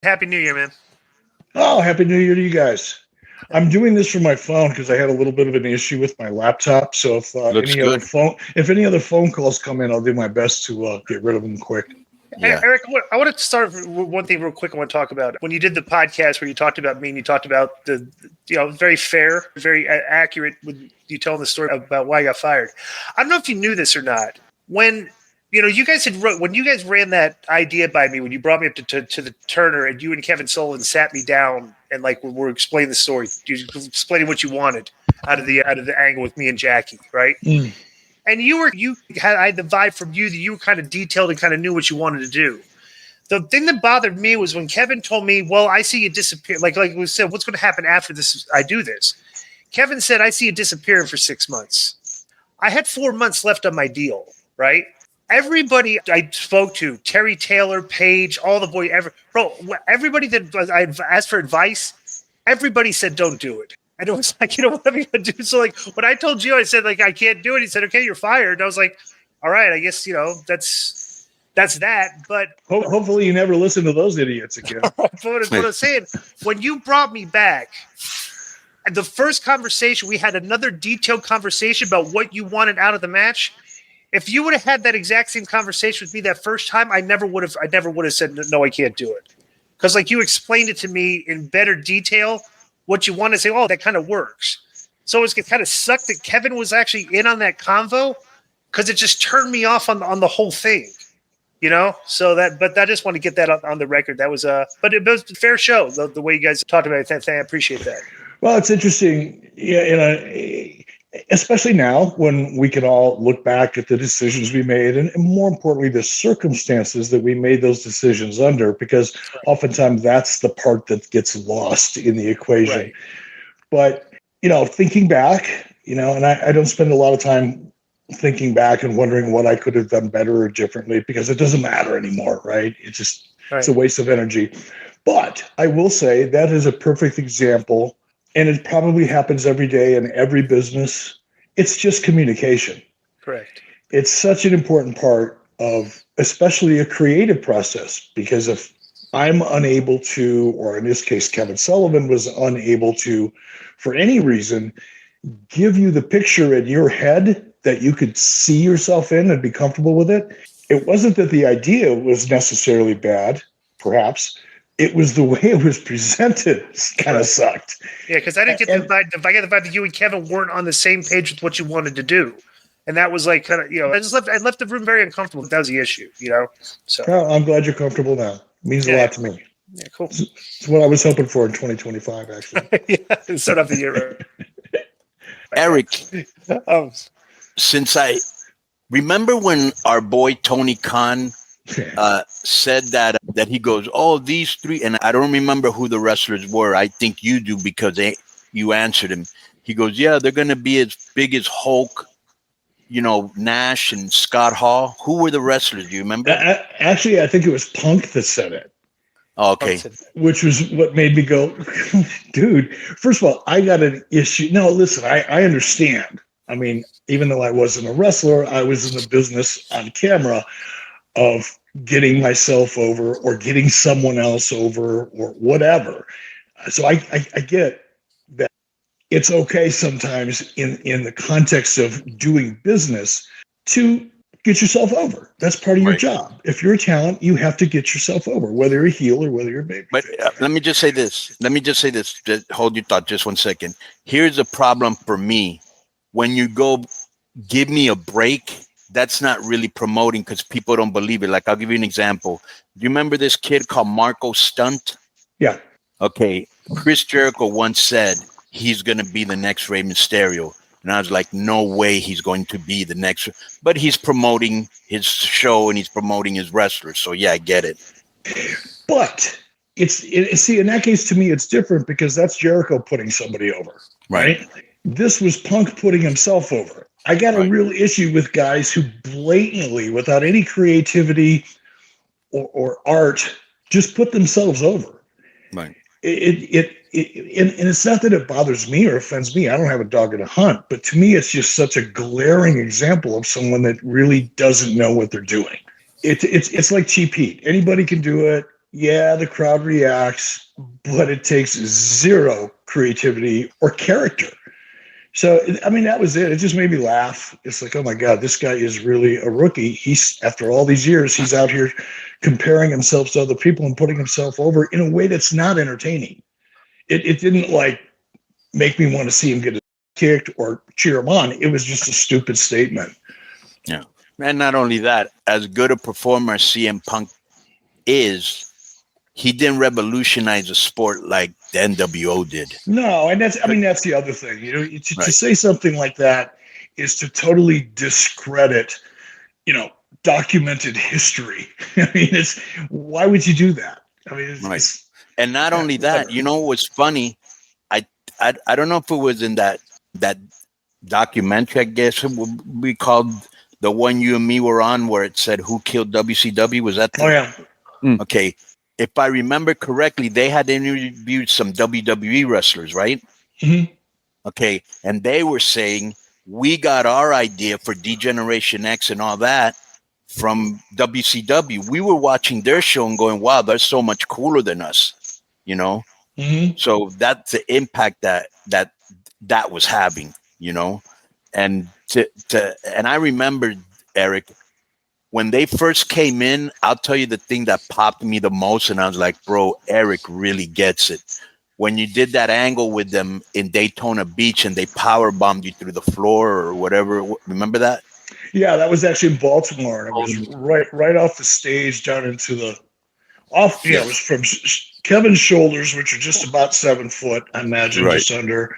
Happy New Year, man. Oh, Happy New Year to you guys. I'm doing this from my phone because I had a little bit of an issue with my laptop. So if any other phone calls come in, I'll do my best to get rid of them quick. Yeah. Eric, I want to start with one thing real quick. I want to talk about when you did the podcast where you talked about me and you talked about the, very fair, very accurate with you telling the story about why I got fired. I don't know if you knew this or not. When you guys when you guys ran that idea by me, when you brought me up to the Turner and you and Kevin Sullivan sat me down and we're explaining the story, you explaining what you wanted out of the angle with me and Jackie, right? Mm. And I had the vibe from you that you were kind of detailed and kind of knew what you wanted to do. The thing that bothered me was when Kevin told me, well, I see you disappear. Like we said, what's going to happen after this? I do this. Kevin said, I see you disappearing for 6 months. I had 4 months left on my deal, right? Everybody I spoke to, Terry Taylor, Paige, all the boys, everybody that I asked for advice, everybody said, don't do it. And it was like, what are you going to do? So when I told you, I said, I can't do it. He said, okay, you're fired. And I was like, all right, I guess, that's that. But hopefully you never listen to those idiots again. But what I'm saying, when you brought me back, the first conversation, we had another detailed conversation about what you wanted out of the match. If you would have had that exact same conversation with me that first time, I never would have said, no, I can't do it. Because you explained it to me in better detail, what you want to say, that kind of works. So it kind of sucked that Kevin was actually in on that convo because it just turned me off on the whole thing, So but I just want to get that on the record. That was but it was a fair show, the way you guys talked about it. I appreciate that. Well, it's interesting, especially now when we can all look back at the decisions we made and more importantly, the circumstances that we made those decisions under, because oftentimes that's the part that gets lost in the equation. Right. But, thinking back, and I don't spend a lot of time thinking back and wondering what I could have done better or differently because it doesn't matter anymore, right? It's a waste of energy. But I will say that is a perfect example. And it probably happens every day in every business. It's just communication. Correct. It's such an important part of especially a creative process, because if I'm unable to, or in this case, Kevin Sullivan was unable to, for any reason, give you the picture in your head that you could see yourself in and be comfortable with it. It wasn't that the idea was necessarily bad, perhaps. It was the way it was presented kind of sucked. Yeah, because I didn't get the vibe. I got the vibe that you and Kevin weren't on the same page with what you wanted to do, and that was kind of I left the room very uncomfortable. That was the issue, So well, I'm glad you're comfortable now. It means a lot to me. Yeah, cool. It's what I was hoping for in 2025, actually. Yeah, start off the year. Eric, since I remember when our boy Tony Khan said that he goes, these three, and I don't remember who the wrestlers were. I think you do because you answered him. He goes, yeah, they're going to be as big as Hulk, Nash and Scott Hall. Who were the wrestlers? Do you remember? Actually, I think it was Punk that said it. Okay. Which was what made me go, dude, first of all, I got an issue. No, listen, I understand. I mean, even though I wasn't a wrestler, I was in the business on camera of getting myself over or getting someone else over or whatever. So I get that it's okay sometimes in the context of doing business to get yourself over. That's part of your job. If you're a talent, you have to get yourself over, whether you're a heel or whether you're a baby. But let me just say this. Just hold your thought just 1 second. Here's a problem for me. When you go, give me a break, that's not really promoting because people don't believe it. I'll give you an example. Do you remember this kid called Marco Stunt? Yeah. Okay. Chris Jericho once said he's going to be the next Rey Mysterio. And I was like, no way he's going to be the next. But he's promoting his show and he's promoting his wrestlers. So, yeah, I get it. But see, in that case, to me, it's different because that's Jericho putting somebody over. Right? This was Punk putting himself over. I got a real issue with guys who blatantly, without any creativity or art, just put themselves over. Right. And it's not that it bothers me or offends me. I don't have a dog in a hunt, but to me, it's just such a glaring example of someone that really doesn't know what they're doing. It's like cheap heat. Anybody can do it. Yeah, the crowd reacts, but it takes zero creativity or character. So, I mean, that was it. It just made me laugh. It's like, oh my God, this guy is really a rookie. He's, after all these years, he's out here comparing himself to other people and putting himself over in a way that's not entertaining. It didn't like make me want to see him get kicked or cheer him on. It was just a stupid statement. Yeah. And not only that, as good a performer as CM Punk is, he didn't revolutionize the sport like the NWO did. No, and that's the other thing. You know, to say something like that is to totally discredit, documented history. I mean, why would you do that? I mean, and not only that, what's funny? I don't know if it was in that documentary. I guess it would be called the one you and me were on, where it said who killed WCW. Was that? Oh yeah. Okay. If I remember correctly, they had interviewed some WWE wrestlers, right? Mm-hmm. Okay. And they were saying, we got our idea for Degeneration X and all that from WCW. We were watching their show and going, wow, they're so much cooler than us, Mm-hmm. So that's the impact that was having, and and I remember, Eric, when they first came in, I'll tell you the thing that popped me the most. And I was like, bro, Eric really gets it. When you did that angle with them in Daytona Beach and they power bombed you through the floor or whatever. Remember that? Yeah, that was actually in Baltimore. And it was right off the stage down into the off. Yeah, it was from Kevin's shoulders, which are just about 7 foot, I imagine, just under.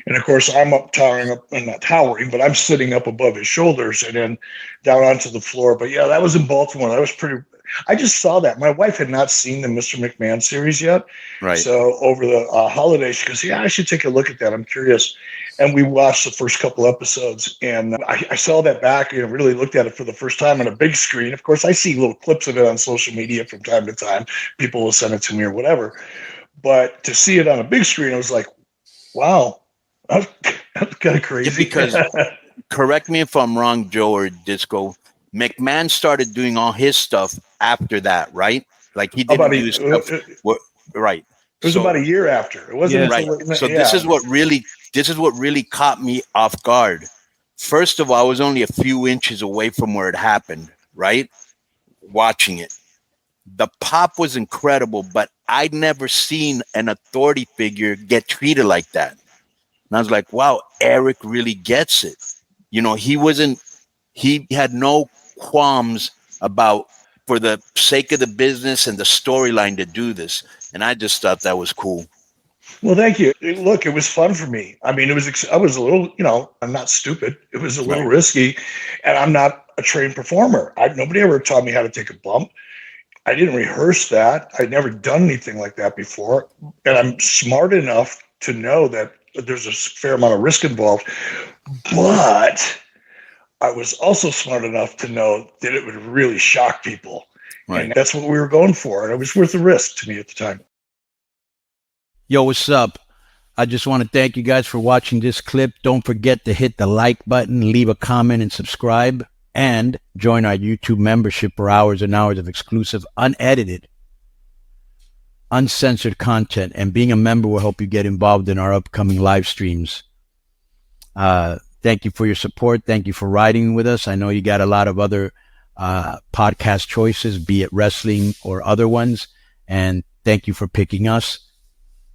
And of course, I'm not towering, but I'm sitting up above his shoulders and then down onto the floor. But yeah, that was in Baltimore. That was I just saw that. My wife had not seen the Mr. McMahon series yet. Right. So over the holiday, she goes, yeah, I should take a look at that. I'm curious. And we watched the first couple episodes, and I saw that back and really looked at it for the first time on a big screen. Of course, I see little clips of it on social media from time to time. People will send it to me or whatever. But to see it on a big screen, I was like, wow. That's kind of crazy. Yeah, because, correct me if I'm wrong, Joe or Disco, McMahon started doing all his stuff after that, right? Like he didn't do stuff. Right. It was about a year after. It wasn't right. So this is what really caught me off guard. First of all, I was only a few inches away from where it happened, right? Watching it. The pop was incredible, but I'd never seen an authority figure get treated like that. And I was like, wow, Eric really gets it. He had no qualms about, for the sake of the business and the storyline, to do this. And I just thought that was cool. Well, thank you. Look, it was fun for me. I mean, I was a little, I'm not stupid. It was a little risky, and I'm not a trained performer. Nobody ever taught me how to take a bump. I didn't rehearse that. I'd never done anything like that before. And I'm smart enough to know that there's a fair amount of risk involved, but I was also smart enough to know that it would really shock people. Right. And that's what we were going for. And it was worth the risk to me at the time. Yo, what's up? I just want to thank you guys for watching this clip. Don't forget to hit the like button, leave a comment, and subscribe. And join our YouTube membership for hours and hours of exclusive, unedited, uncensored content. And being a member will help you get involved in our upcoming live streams. Thank you for your support. Thank you for riding with us. I know you got a lot of other podcast choices, be it wrestling or other ones. And thank you for picking us.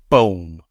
Boom.